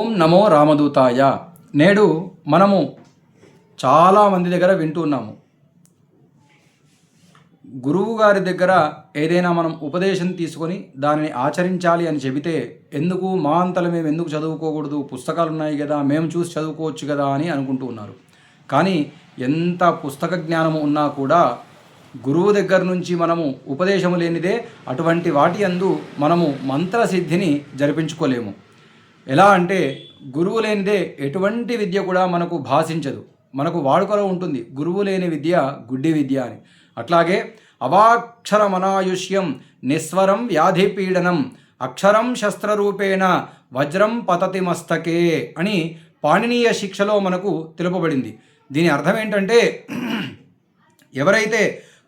ఓం నమో రామదూతాయ. నేడు మనము చాలామంది దగ్గర వింటున్నాము, గురువు గారి దగ్గర ఏదైనా మనం ఉపదేశం తీసుకొని దానిని ఆచరించాలి అని చెబితే, ఎందుకు మా అంతలో మేము ఎందుకు చదువుకోకూడదు, పుస్తకాలు ఉన్నాయి కదా, మేము చూసి చదువుకోవచ్చు కదా అని అనుకుంటూ ఉన్నారు. కానీ ఎంత పుస్తక జ్ఞానము ఉన్నా కూడా గురువు దగ్గర నుంచి మనము ఉపదేశము లేనిదే అటువంటి వాటి యందు మనము మంత్రసిద్ధిని జరిపించుకోలేము. ఎలా అంటే, గురువు లేనిదే ఎటువంటి విద్య కూడా మనకు భాషించదు, మనకు వాడుకలో ఉంటుంది. గురువు లేని విద్య గుడ్డి విద్య అని. అట్లాగే అవాక్షరమనాయుష్యం నిస్వరం వ్యాధిపీడనం అక్షరం శస్త్రరూపేణ వజ్రం పతతి మస్తకే అని పాణినీయ శిక్షలో మనకు తెలుపబడింది. దీని అర్థం ఏంటంటే, ఎవరైతే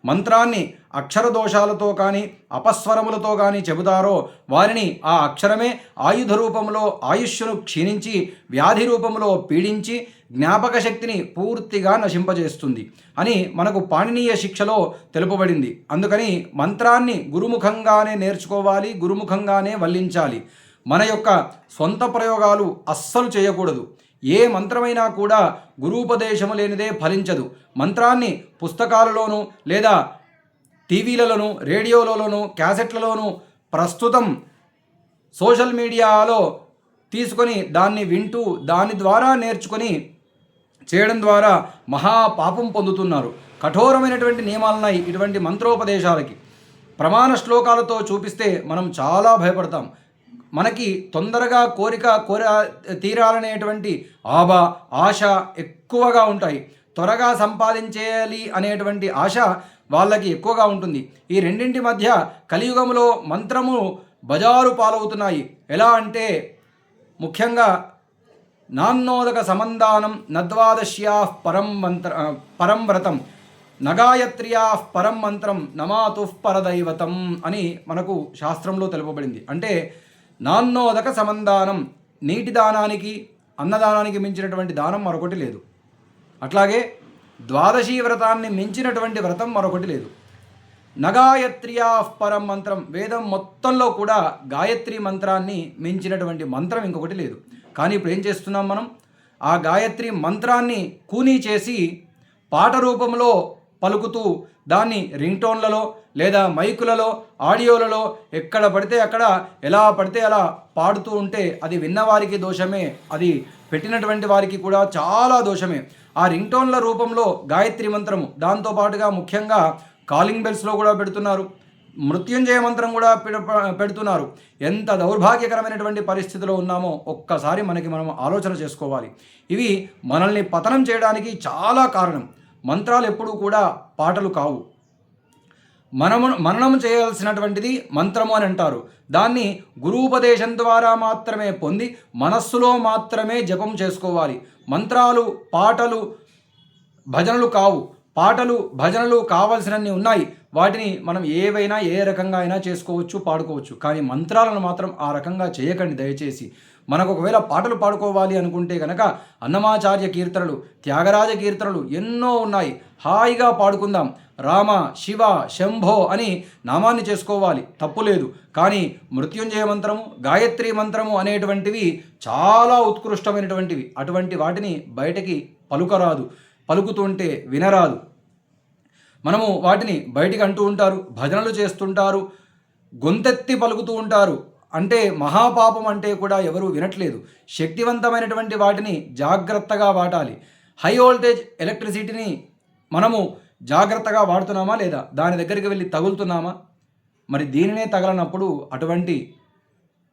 మంత్రాన్ని అక్షర దోషాలతో కానీ అపస్వరములతో కానీ చెబుతారో వారిని ఆ అక్షరమే ఆయుధ రూపంలో ఆయుష్ను క్షీణించి వ్యాధి రూపంలో పీడించి జ్ఞాపక శక్తిని పూర్తిగా నశింపజేస్తుంది అని మనకు పాణినీయ శిక్షలో తెలుపబడింది. అందుకని మంత్రాన్ని గురుముఖంగానే నేర్చుకోవాలి, గురుముఖంగానే వల్లించాలి. మన యొక్క సొంత ప్రయోగాలు అస్సలు చేయకూడదు. ఏ మంత్రమైనా కూడా గురూపదేశము లేనిదే ఫలించదు. మంత్రాన్ని పుస్తకాలలోనూ లేదా టీవీలలోనూ రేడియోలలోనూ క్యాసెట్లలోనూ ప్రస్తుతం సోషల్ మీడియాలో తీసుకొని దాన్ని వింటూ దాని ద్వారా నేర్చుకొని చేయడం ద్వారా మహాపాపం పొందుతున్నారు. కఠోరమైనటువంటి నియమాలున్నాయి ఇటువంటి మంత్రోపదేశాలకి. ప్రమాణ శ్లోకాలతో చూపిస్తే మనం చాలా భయపడతాం. మనకి తొందరగా కోరిక తీరాలనేటువంటి ఆశ ఎక్కువగా ఉంటాయి. త్వరగా సంపాదించేయాలి అనేటువంటి ఆశ వాళ్ళకి ఎక్కువగా ఉంటుంది. ఈ రెండింటి మధ్య కలియుగంలో మంత్రము బజారు పాలవుతున్నాయి. ఎలా అంటే, ముఖ్యంగా నాన్నోదక సమందానం నద్వాదశ్యా పరం వ్రతం నగాయత్ర్యా పరం మంత్రం నమాతు పరదైవతం అని మనకు శాస్త్రంలో తెలుపబడింది. అంటే నాన్నోదక సమందానం, నీటి దానానికి అన్నదానానికి మించినటువంటి దానం మరొకటి లేదు. అట్లాగే ద్వాదశీ వ్రతాన్ని మించినటువంటి వ్రతం మరొకటి లేదు. నగాయత్ర్యా పరం మంత్రం, వేదం మొత్తంలో కూడా గాయత్రి మంత్రాన్ని మించినటువంటి మంత్రం ఇంకొకటి లేదు. కానీ ఇప్పుడు ఏం చేస్తున్నాం మనం, ఆ గాయత్రి మంత్రాన్ని కూనీ చేసి పాట రూపంలో పలుకుతూ దాన్ని రింగ్టోన్లలో లేదా మైకులలో ఆడియోలలో ఎక్కడ పడితే అక్కడ ఎలా పడితే అలా పాడుతూ ఉంటే అది విన్నవారికి దోషమే, అది పెట్టినటువంటి వారికి కూడా చాలా దోషమే. ఆ రింగ్టోన్ల రూపంలో గాయత్రి మంత్రము, దాంతోపాటుగా ముఖ్యంగా కాలింగ్ బెల్స్లో కూడా పెడుతున్నారు, మృత్యుంజయ మంత్రం కూడా పెడుతున్నారు. ఎంత దౌర్భాగ్యకరమైనటువంటి పరిస్థితిలో ఉన్నామో ఒక్కసారి మనం ఆలోచన చేసుకోవాలి. ఇవి మనల్ని పతనం చేయడానికి చాలా కారణం. మంత్రాలు ఎప్పుడూ కూడా పాటలు కావు. మననం చేయాల్సినటువంటిది మంత్రము అని అంటారు. దాన్ని గురూపదేశం ద్వారా మాత్రమే పొంది మనస్సులో మాత్రమే జపం చేసుకోవాలి. మంత్రాలు పాటలు భజనలు కావు. పాటలు భజనలు కావాల్సినన్ని ఉన్నాయి. వాటిని మనం ఏవైనా ఏ రకంగా అయినా చేసుకోవచ్చు, పాడుకోవచ్చు. కానీ మంత్రాలను మాత్రం ఆ రకంగా చేయకండి దయచేసి. మనకు ఒకవేళ పాటలు పాడుకోవాలి అనుకుంటే కనుక అన్నమాచార్య కీర్తనలు, త్యాగరాజ కీర్తనలు ఎన్నో ఉన్నాయి. హాయిగా పాడుకుందాం. రామ శివ శంభో అని నామాన్ని చేసుకోవాలి, తప్పు లేదు. కానీ మృత్యుంజయ మంత్రము, గాయత్రి మంత్రము అనేటువంటివి చాలా ఉత్కృష్టమైనటువంటివి. అటువంటి వాటిని బయటకి పలుకరాదు, పలుకుతుంటే వినరాదు. మనము వాటిని బయటికి అంటూ ఉంటారు, భజనలు చేస్తుంటారు, గొంతెత్తి పలుకుతూ ఉంటారు. అంటే మహాపాపం అంటే కూడా ఎవరు వినట్లేదు. శక్తివంతమైనటువంటి వాటిని జాగ్రత్తగా వాడాలి. హై వోల్టేజ్ ఎలక్ట్రిసిటీని మనము జాగ్రత్తగా వాడుతున్నామా లేదా, దాని దగ్గరికి వెళ్ళి తగులుతున్నామా? మరి దీనినే తగలనప్పుడు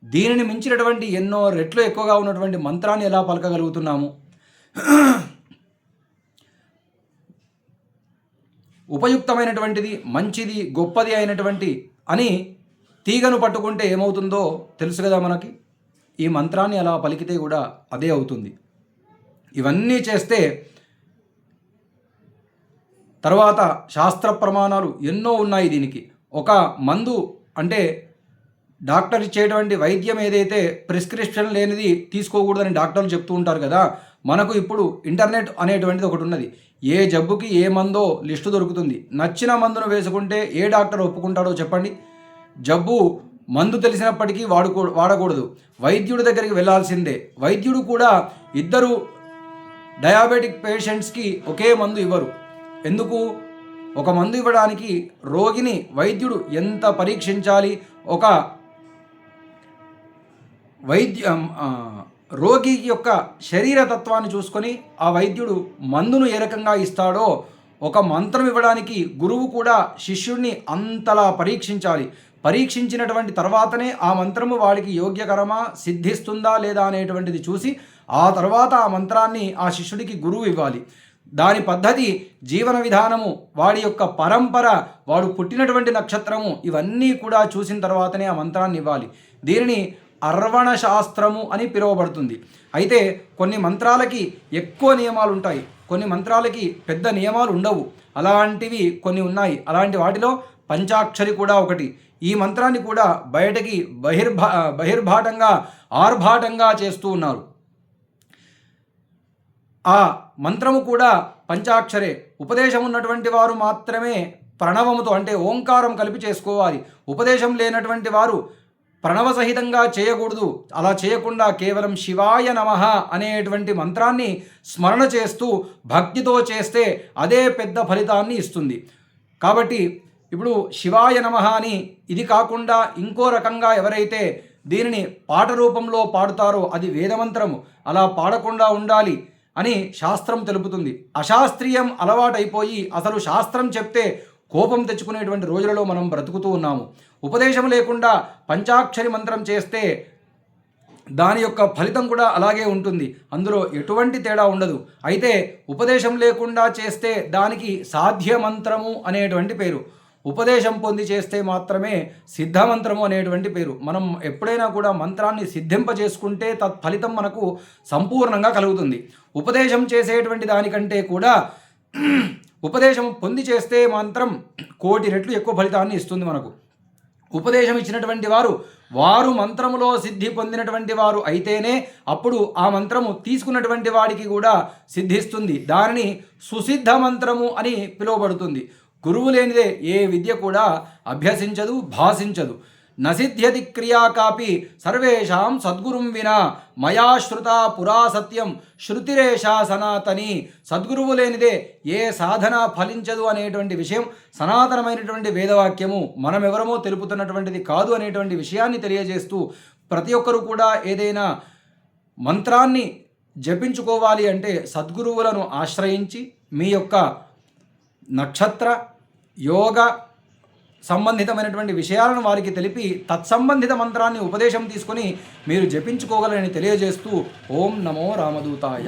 దీనిని మించినటువంటి ఎన్నో రెట్లు ఎక్కువగా ఉన్నటువంటి మంత్రాన్ని ఎలా పలకగలుగుతున్నాము? ఉపయుక్తమైనటువంటిది, మంచిది, గొప్పది అయినటువంటి అని తీగను పట్టుకుంటే ఏమవుతుందో తెలుసు కదా మనకి. ఈ మంత్రాన్ని అలా పలికితే కూడా అదే అవుతుంది. ఇవన్నీ చేస్తే తర్వాత శాస్త్ర ప్రమాణాలు ఎన్నో ఉన్నాయి దీనికి. ఒక మందు అంటే డాక్టర్ ఇచ్చేటువంటి వైద్యం ఏదైతే ప్రిస్క్రిప్షన్ లేనిది తీసుకోకూడదని డాక్టర్లు చెప్తూ ఉంటారు కదా. మనకు ఇప్పుడు ఇంటర్నెట్ అనేటువంటిది ఒకటి ఉన్నది. ఏ జబ్బుకి ఏ మందో లిస్టు దొరుకుతుంది. నచ్చిన మందును వేసుకుంటే ఏ డాక్టర్ ఒప్పుకుంటాడో చెప్పండి? జబ్బు మందు తెలిసినప్పటికీ వాడకూడదు. వైద్యుడి దగ్గరికి వెళ్ళాల్సిందే. వైద్యుడు కూడా ఇద్దరు డయాబెటిక్ పేషెంట్స్కి ఒకే మందు ఇవ్వరు. ఎందుకు? ఒక మందు ఇవ్వడానికి రోగిని వైద్యుడు ఎంత పరీక్షించాలి, ఒక రోగి యొక్క శరీర తత్వాన్ని చూసుకొని ఆ వైద్యుడు మందును ఏ రకంగా ఇస్తాడో, ఒక మంత్రం ఇవ్వడానికి గురువు కూడా శిష్యుడిని అంతలా పరీక్షించాలి. పరీక్షించినటువంటి తర్వాతనే ఆ మంత్రము వాడికి యోగ్యకరమా, సిద్ధిస్తుందా లేదా అనేటువంటిది చూసి ఆ తర్వాత ఆ మంత్రాన్ని ఆ శిష్యుడికి గురువు ఇవ్వాలి. దాని పద్ధతి, జీవన విధానము, వాడి యొక్క పరంపర, వాడు పుట్టినటువంటి నక్షత్రము, ఇవన్నీ కూడా చూసిన తర్వాతనే ఆ మంత్రాన్ని ఇవ్వాలి. దీనిని అర్వణ శాస్త్రము అని పిలువబడుతుంది. అయితే కొన్ని మంత్రాలకి ఎక్కువ నియమాలు ఉంటాయి, కొన్ని మంత్రాలకి పెద్ద నియమాలు ఉండవు. అలాంటివి కొన్ని ఉన్నాయి. అలాంటి వాటిలో పంచాక్షరి కూడా ఒకటి. ఈ మంత్రాన్ని కూడా బయటకి బహిర్భాటంగా ఆర్భాటంగా చేస్తూ ఉన్నారు. ఆ మంత్రము కూడా పంచాక్షరే. ఉపదేశం ఉన్నటువంటి వారు మాత్రమే ప్రణవముతో అంటే ఓంకారం కలిపి చేసుకోవాలి. ఉపదేశం లేనటువంటి వారు ప్రణవసహితంగా చేయకూడదు. అలా చేయకుండా కేవలం శివాయ నమః అనేటువంటి మంత్రాన్ని స్మరణ చేస్తూ భక్తితో చేస్తే అదే పెద్ద ఫలితాన్ని ఇస్తుంది. కాబట్టి ఇప్పుడు శివాయ నమః అని ఇది కాకుండా ఇంకో రకంగా ఎవరైతే దీనిని పాట రూపంలో పాడుతారో అది వేదమంత్రము. అలా పాడకుండా ఉండాలి అని శాస్త్రం తెలుపుతుంది. అశాస్త్రీయం అలవాటైపోయి అసలు శాస్త్రం చెప్తే కోపం తెచ్చుకునేటువంటి రోజులలో మనం బ్రతుకుతూ ఉన్నాము. ఉపదేశం లేకుండా పంచాక్షరి మంత్రం చేస్తే దాని యొక్క ఫలితం కూడా అలాగే ఉంటుంది. అందులో ఎటువంటి తేడా ఉండదు. అయితే ఉపదేశం లేకుండా చేస్తే దానికి సాధ్యమంత్రము అనేటువంటి పేరు. ఉపదేశం పొంది చేస్తే మాత్రమే సిద్ధమంత్రము అనేటువంటి పేరు. మనం ఎప్పుడైనా కూడా మంత్రాన్ని సిద్ధింపజేసుకుంటే తత్ఫలితం మనకు సంపూర్ణంగా కలుగుతుంది. ఉపదేశం చేసేటువంటి దానికంటే కూడా ఉపదేశం పొంది చేస్తే మంత్రం 1,000,000 రెట్లు ఎక్కువ ఫలితాన్ని ఇస్తుంది మనకు. ఉపదేశం ఇచ్చినటువంటి వారు మంత్రములో సిద్ధి పొందినటువంటి వారు అయితేనే అప్పుడు ఆ మంత్రము తీసుకున్నటువంటి వాడికి కూడా సిద్ధిస్తుంది. దానిని సుసిద్ధ మంత్రము అని పిలువబడుతుంది. గురువు లేనిదే ఏ విద్య కూడా అభ్యసించదు, భాషించదు. నసిద్ధ్యతి క్రియా కాపి సర్వేషాం సద్గురుం వినా మయా శ్రుత పురా సత్యం శృతిరేషా సనాతని. సద్గురువు లేనిదే ఏ సాధన ఫలించదు అనేటువంటి విషయం సనాతనమైనటువంటి వేదవాక్యము. మనమెవరమో తెలుపుతున్నటువంటిది కాదు అనేటువంటి విషయాన్ని తెలియజేస్తూ ప్రతి ఒక్కరూ కూడా ఏదైనా మంత్రాన్ని జపించుకోవాలి అంటే సద్గురువులను ఆశ్రయించి మీ యొక్క నక్షత్ర యోగ సంబంధితమైనటువంటి విషయాలను వారికి తెలిపి తత్సంబంధిత మంత్రాన్ని ఉపదేశం తీసుకొని మీరు జపించుకోగలరని తెలియజేస్తూ ఓం నమో రామదూతాయ.